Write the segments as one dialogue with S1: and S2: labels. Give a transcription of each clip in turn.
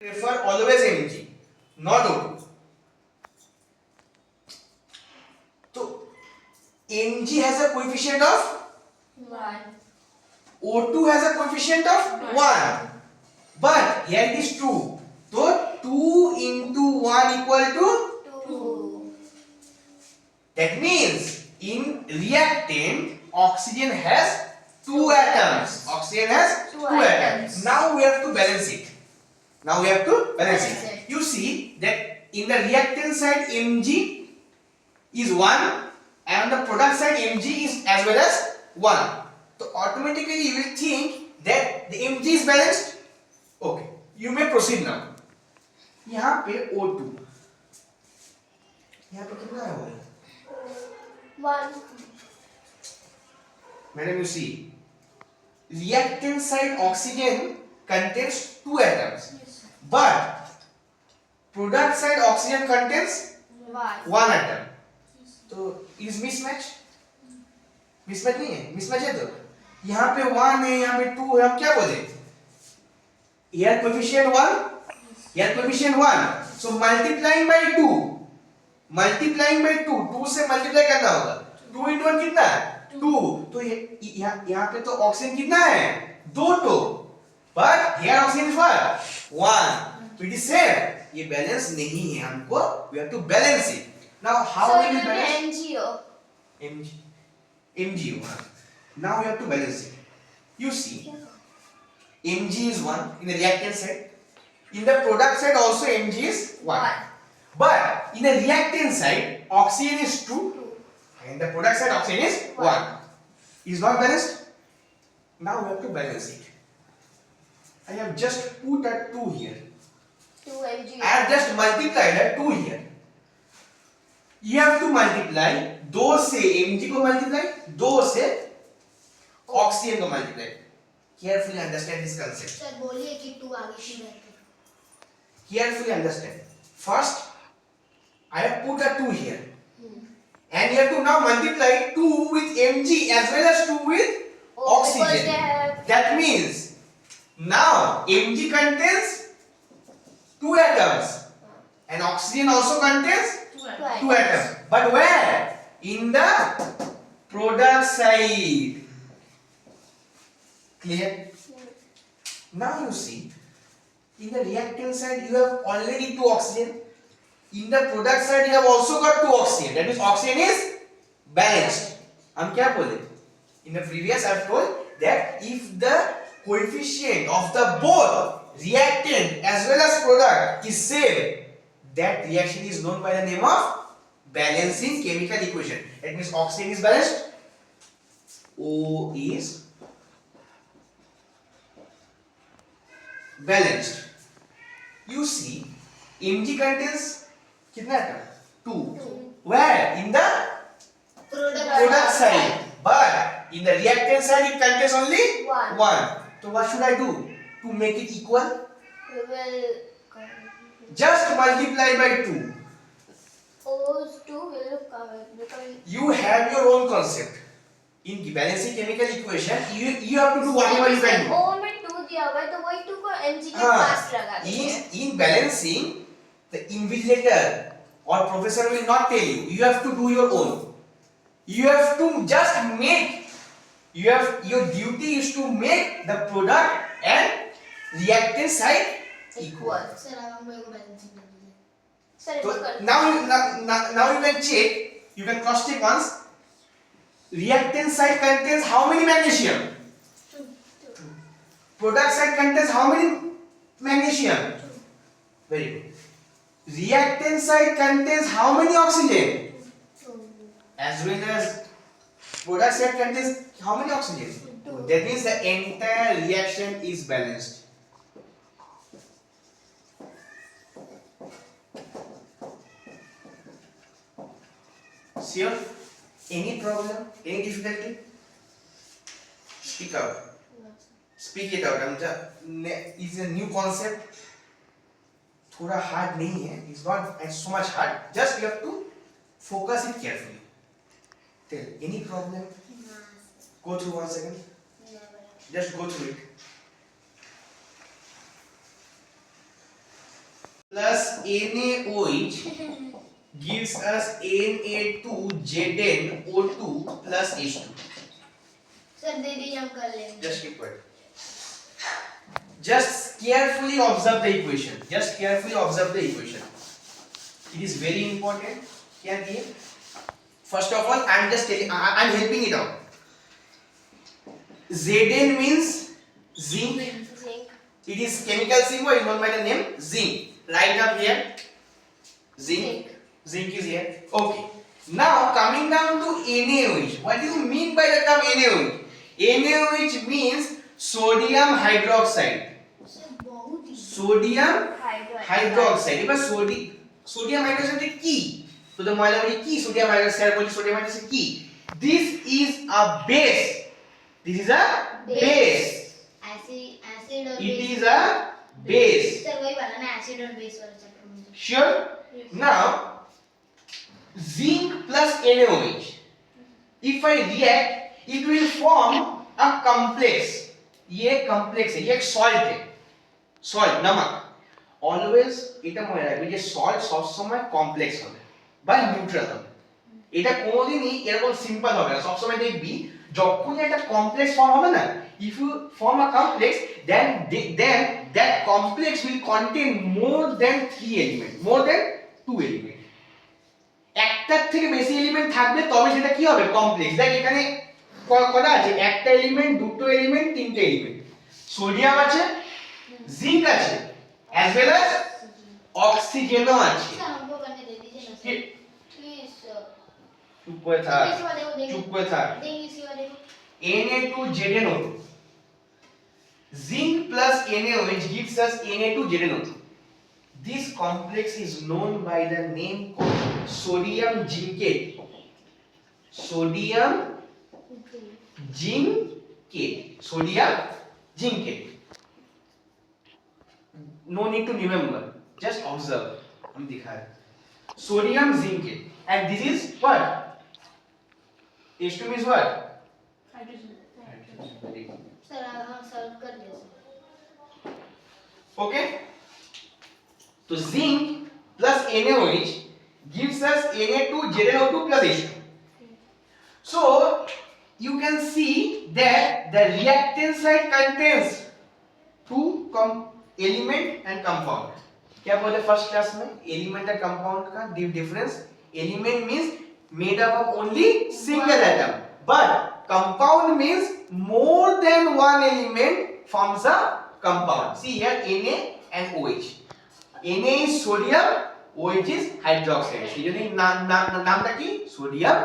S1: prefer always Mg, not O2. So Mg has a coefficient of
S2: 1.
S1: O2 has a coefficient of 1. But here it is 2. So 2 into 1 equal to
S2: 2.
S1: that means in reactant oxygen has 2 atoms. Oxygen has 2 atoms. Now we have to balance it. You see that in the reactant side Mg is 1 and the product side Mg is as well as 1. So automatically you will think that the Mg is balanced. Okay, you may proceed now. यहाँ पे O2 यहाँ पे कितना है वो
S2: 1.
S1: Madam, you see reactant side oxygen contains 2 atoms, but product side oxygen contains 1 atom. तो is mismatch नहीं है, mismatch है तो यहाँ पे 1 है, यहाँ पे 2 है, हम क्या बोले here coefficient 1, here coefficient 1, so multiplying by 2 2 से multiply करना होगा 2 into 1 कितना है 2. तो यहाँ पे तो ऑक्सीजन कितना है 2 तो but here oxygen is what 1. तो it is same, ये बैलेंस नहीं है हमको, we have to balance it. Now how will we balance MgO? Now we have to balance it. You see Mg is 1 in the reactant side, in the product side also Mg is 1. But in the reactant side oxygen is 2 and the product side oxygen is 1. Is not balanced. Now we have to balance it. I have just put a 2 here.
S2: 2 Mg.
S1: I have just multiplied a 2 here. You have to multiply 2 से Mg को multiply, 2 से oxygen को multiply. Carefully understand this concept.
S2: Sir बोलिए कि 2 आगे क्यों रहते हैं?
S1: Carefully understand. First, I have put a 2 here. And you have to now multiply 2 with Mg as well as 2 with oxygen. That means now Mg contains 2 atoms and oxygen also contains 2 atoms. But where? In the product side. Clear? Now you see, in the reactant side you have already 2 oxygen. In the product side you have also got 2 oxygen. That means oxygen is balanced. हम क्या बोले? In the previous I have told that if the coefficient of the both reactant as well as product is same, that reaction is known by the name of balancing chemical equation. That means oxygen is balanced, O is balanced. You see, Mg contains कितना atom? 2. Where? In the product side. But in the reactant side it contains only 1. So what should I do to make it equal?
S2: We will
S1: Just multiply by 2.
S2: O's 2 will become.
S1: You have your own concept. In balancing chemical equation, you have to do whatever you can do.
S2: O में 2 दिया हुआ है तो वही 2 को Mg के पास लगा देंगे.
S1: In balancing, the invigilator or professor will not tell you. You have to do your own. You have to just make. Your duty is to make the product and reactant side equal.
S2: Sir, आप हमको एक balancing कर दीजिए. Sir,
S1: So now you can check. You can cross check once. Reactant side contains how many magnesium?
S2: 2.
S1: Product side contains how many magnesium?
S2: 2.
S1: Very good. Reactant side contains how many oxygen?
S2: 2.
S1: As well as product side contains how many oxygen?
S2: 2.
S1: That means the entire reaction is balanced. Sure? Any problem? Any difficulty? Speak out. Speak it out. It's a new concept. थोड़ा hard नहीं है. It's not so much hard. Just you have to focus it carefully. Tell. Any problem? Go through once again. Just go through it. plus NaOH gives us Na2Zn O2 plus H2.
S2: Sir दीदी हम कर लेंगे.
S1: Just keep quiet. Just carefully observe the equation. Just carefully observe the equation. It is very important. क्या दिए? First of all, I am just telling. I am helping it out. Zn means zinc.
S2: Zinc.
S1: It is chemical symbol is known by the name zinc. Write up here. Zinc. Zinc is here. Okay. Now coming down to NaOH. What do you mean by the term NaOH? NaOH means sodium hydroxide.
S2: Sir बहुत ही.
S1: Sodium
S2: Hydroxide.
S1: এবার sodium hydroxide কি? তো the ময়লা বলি কি sodium hydroxide বলি sodium hydroxide কি? This is a base. This is a base.
S2: Acid और
S1: It
S2: base.
S1: is a base.
S2: Sir वही वाला ना acid और base वाला चैप्टर में.
S1: Sure?
S2: Yes.
S1: Now zinc plus NaOH. If I react, it will form a complex. ये complex है, ये एक salt है. Salt, नमक. Always এটা মনে রাখবে যে salt সব সময় complex হবে বা neutral হবে. এটা কোনোদিনই এরকম সিম্পল হবে না. সব সময় দেখবি যখনই একটা কমপ্লেক্স ফর্ম হবে না, if you form a complex, then that complex will contain more than 3 element, more than 2 element. একটার থেকে বেশি এলিমেন্ট থাকবে তবে সেটা কি হবে কমপ্লেক্স. দেখ এখানে কটা আছে, একটা এলিমেন্ট, দুটো এলিমেন্ট, তিনটে এলিমেন্ট. সোডিয়াম আছে, জিঙ্ক আছে, as well as অক্সিজেনও আছে.
S2: सर हमको करने दे दीजिए ना सर. Please sir.
S1: চুপ করে থাক,
S2: इसी वाले को देंगे.
S1: চুপ করে থাক.
S2: देंगे इसी वाले को.
S1: Na2ZnO2. Zinc plus NaOH gives us Na2ZnO2. This complex is known by the name called sodium zincate. Sodium zincate. Sodium zincate. No need to remember. Just observe. हम दिखा रहे. Sodium zincate. And this is what? H2 means what?
S2: Hydrogen.
S1: Very good.
S2: Sir हम solve कर दिया sir.
S1: Okay? So zinc plus NaOH gives us Na2ZnO2 plus H2. So you can see that the reactant side contains two element and compound. क्या बोलते first class में element और compound का difference. Element means made up of only single atom, but compound means more than one element forms a compound. See here Na and OH. Na is sodium, OH is hydroxide. সেজন্য নামটা কি sodium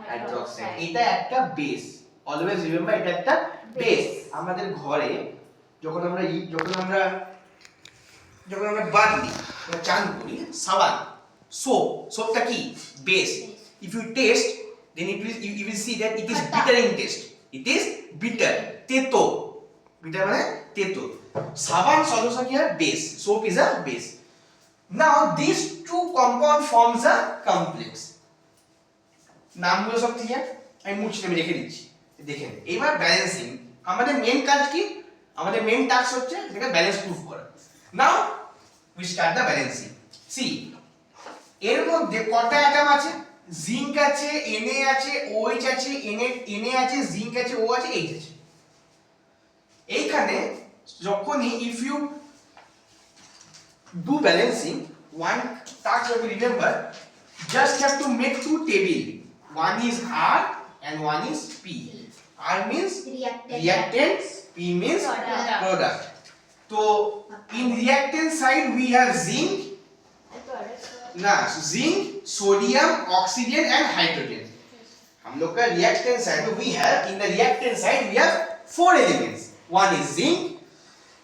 S1: hydroxide. এটা একটা base. Always remember এটা একটা base. আমাদের ঘরে যখন আমরা বাদ দিই, চান করি, সাবান, সোপটা কি base. If you taste, then you will see that it is bitter in taste. It is bitter. তেতো. bitter মানে তেতো. সাবান solution কি হয় base. Soap is a base. Now these two compound forms a complex. নামগুলো সব ঠিক আছে, আমি মুছে আমি রেখে দিচ্ছি. দেখেন এবার ব্যালেন্সিং. আমাদের মেইন কাজ কি? আমাদের মেইন টাস্ক হচ্ছে এটাকে ব্যালেন্স প্রুফ করা. Now we start the balancing. See, এর মধ্যে কটা অ্যাটম আছে? জিঙ্ক আছে, Na আছে, OH আছে, Na আছে, জিঙ্ক আছে, O আছে, H আছে. এইখানে যখনই if you do balancing, one task you have to remember, just have to make two table. One is R and one is P. R means reactant, P means product. So in reactant side we have zinc, zinc, sodium, oxygen and hydrogen. हम लोग का reactant side में we have, in the reactant side we have 4 elements. One is zinc,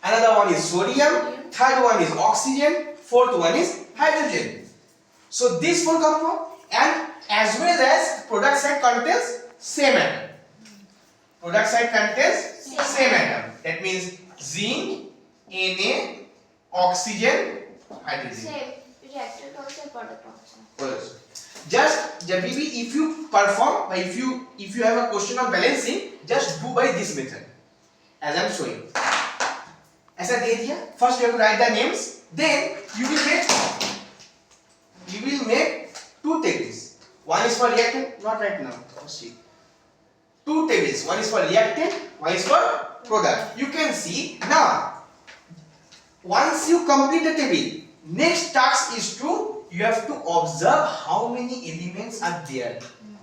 S1: another one is sodium, third one is oxygen, fourth one is hydrogen. So this 4 compound, and as well as product side contains same atom. Product side contains same atom. That means zinc, Na, oxygen, hydrogen.
S2: Same. Reactor कौन सा product कौन सा?
S1: Just जब भी if you perform, if you have a question of balancing, just do by this method as I am showing. ऐसा दे दिया. First you have to write the names, then you will get is for reactant, not right now. See, two tables. One is for reactant, one is for product. You can see now. Once you complete the table, next task is to you have to observe how many elements are there,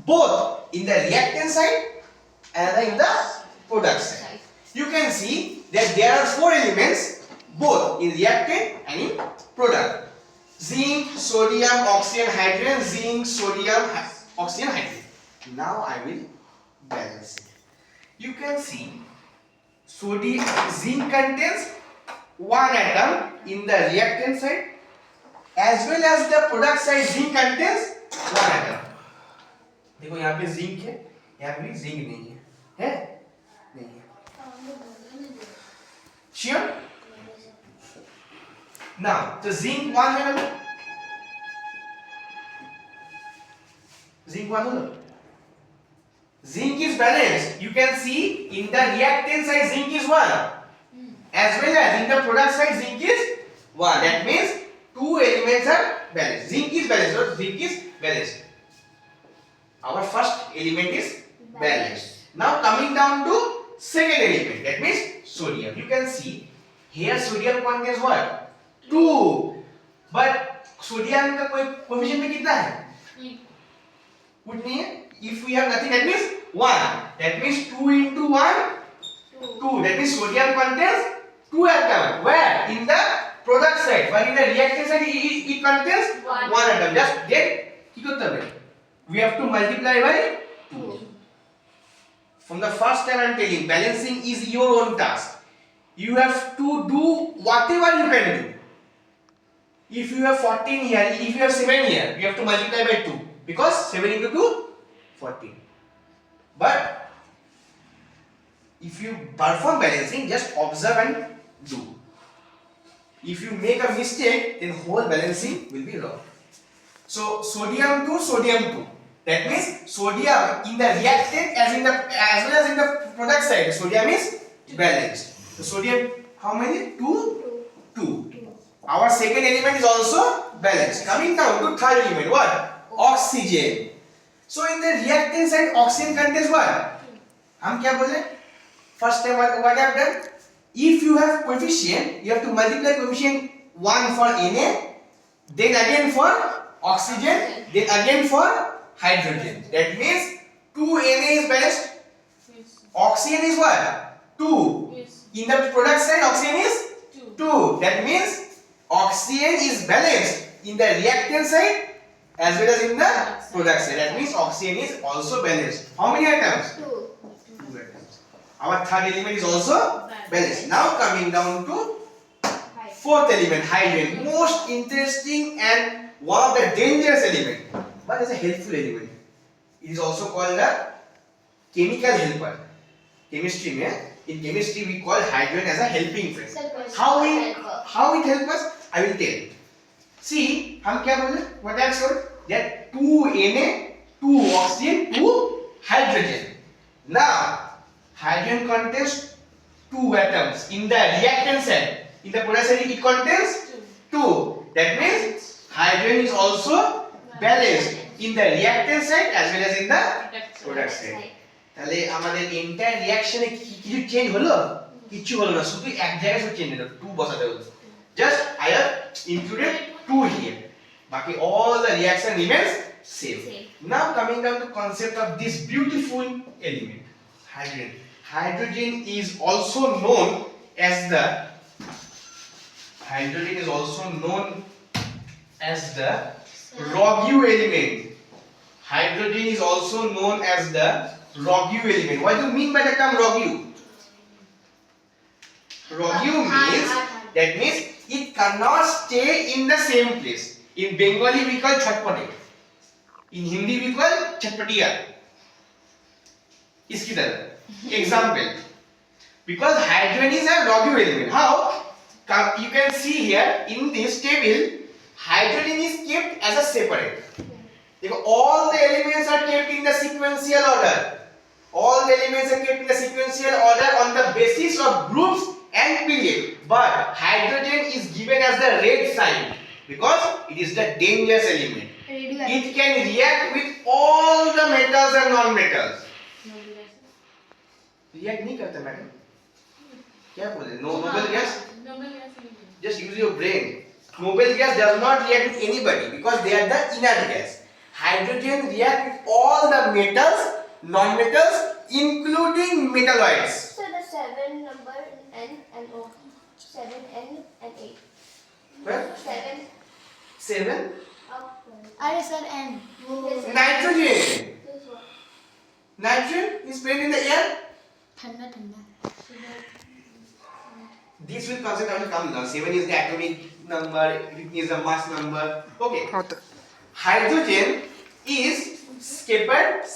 S1: both in the reactant side and in the product side. You can see that there are four elements both in reactant and in product. Zinc, sodium, oxygen, hydrogen, zinc, sodium, oxygen, hydrogen. Now I will balance it. You can see zinc contains one atom in the reactant side as well as the product side. Zinc contains one atom. देखो यहाँ पे zinc है, यहाँ पे zinc नहीं है नहीं है। Sure? Now, the zinc one है ना? Zinc one है ना? Zinc is balanced. You can see in the reactant side zinc is one, as well as in the product side zinc is one. That means two elements are balanced. Zinc is balanced, so zinc is balanced. Our first element is balanced. Now coming down to second element, that means sodium. You can see here sodium contains what? 2. But sodium का coefficient में कितना है? कुछ नहीं है. If we have nothing, that means 1. That means 2 into 1, 2. That means sodium contains 2 atoms. Where? In the product side. But in the reactant side, it contains 1 atom. Just get কি করতে হবে? We have to multiply by 2. From the first time I am telling, balancing is your own task. You have to do whatever you can do. If you have 14 here, if you have 7 here, you have to multiply by 2. Because 7 into 2, 14. But if you perform balancing, just observe and do. If you make a mistake, then whole balancing will be wrong. So sodium 2, sodium 2. That means sodium in the reactant as well as in the product side, sodium is balanced. So sodium, how many? 2, 2. Our second element is also balanced. Coming down to third element, what? Oxygen. So in the reactant side, oxygen contains what? हम क्या बोले? First time what I have done? If you have coefficient, you have to multiply coefficient 1 for Na, then again for oxygen, then again for hydrogen. That means 2 Na is balanced. Oxygen is what? 2. In the product side, oxygen is 2. That means oxygen is balanced in the reactant side as well as in the product side. That means oxygen is also balanced. How many atoms? 2 atoms. Our third element is also balanced. Now coming down to fourth element, hydrogen. Most interesting and one of the dangerous element, but is a helpful element. It is also called a chemical helper. Chemistry में, in chemistry we call hydrogen as a helping friend. How it helps us? I will tell. See, हम क्या बोले? What I have said? That 2 Na, 2 oxygen, 2 hydrogen. Now, hydrogen contains 2 atoms in the reactant side. In the product side, it contains 2. That means hydrogen is also balanced in the reactant side as well as in the product side. তাহলে আমাদের entire রিঅ্যাকশনে কিছু change হলো? কিছু হলো না, শুধু এক জায়গায় শুধু চেঞ্জ হলো, 2 বসাতে হলো। Just I have included 2 here. Baki all the reaction remains same. Now coming down to concept of this beautiful element, hydrogen. Hydrogen is also known as the Rogue element. Hydrogen is also known as the Rogue element. What do you mean by the term Rogue? Rogue means it cannot stay in the same place. In Bengali we call chatpate. In Hindi we call chatpatiya. इसकी तरह. Example. Because hydrogen is a Rogue element. How? You can see here in this table, hydrogen is kept as a separate. All the elements are kept in the sequential order. All the elements are kept in the sequential order on the basis of groups and period. But hydrogen is given as the red sign because it is the dangerous element. It can react with all the metals and non-metals. React नहीं करता madam? क्या बोले? Noble gas? Just use your brain. Noble gas does not react with anybody because they are the inert gas. Hydrogen react with all the metals, non-metals, including metalloids.
S2: So the 7 number N and O. 7 N and 8.
S1: Well,
S2: 7
S1: 7.
S2: up.
S3: अरे sir N
S1: Nitrogen.
S2: This one.
S1: Nitrogen is present in the air.
S3: ठंडा ठंडा
S1: This will concept I will come now. 7 is the atomic number, 15 is the mass number. Okay. Hydrogen is kept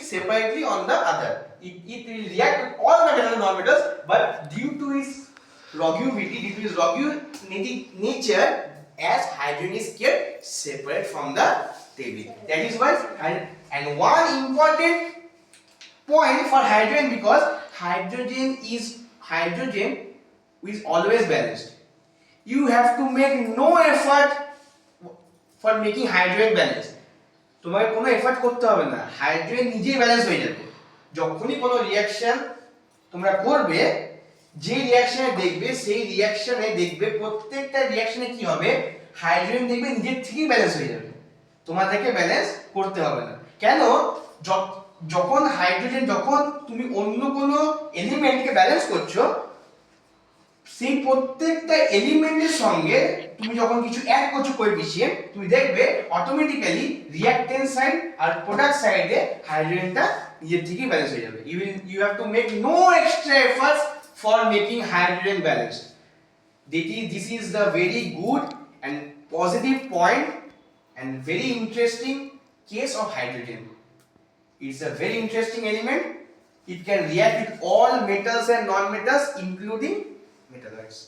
S1: separately on the other. It will react with all the metals and non-metals, but due to its ruggedity, due to its rugged nature, as hydrogen is kept separate from the table. That is why, and one important point for hydrogen, because hydrogen is always balanced. You have to make no effort for making hydrogen balanced. তোমাকে কোনো effort করতে হবে না, hydrogen নিজেই balance হয়ে যাবে। যখনই কোনো রিঅ্যাকশন তোমরা করবে, যে রিঅ্যাকশনে দেখবে সেই রিঅ্যাকশনে দেখবে প্রত্যেকটা রিঅ্যাকশনে কি হবে, হাইড্রোজেন দেখবে নিজের থেকেই ব্যালেন্স হয়ে যাবে, তোমাদেরকে ব্যালেন্স করতে হবে না। কেন? যখন তুমি অন্য কোনো এলিমেন্টকে ব্যালেন্স করছো, সেই প্রত্যেকটা এলিমেন্টের সঙ্গে তুমি যখন কিছু অ্যাড করছো কোএফিশিয়েন্ট, তুমি দেখবে অটোমেটিক্যালি রিঅ্যাকট্যান্ট সাইড আর প্রোডাক্ট সাইডে হাইড্রোজেনটা নিজের থেকেই ব্যালেন্স হয়ে যাবে। You have to make no extra efforts for making hydrogen balanced. This is the very good and positive point and very interesting case of hydrogen. It's a very interesting element. It can react with all metals and non-metals, including metalloids.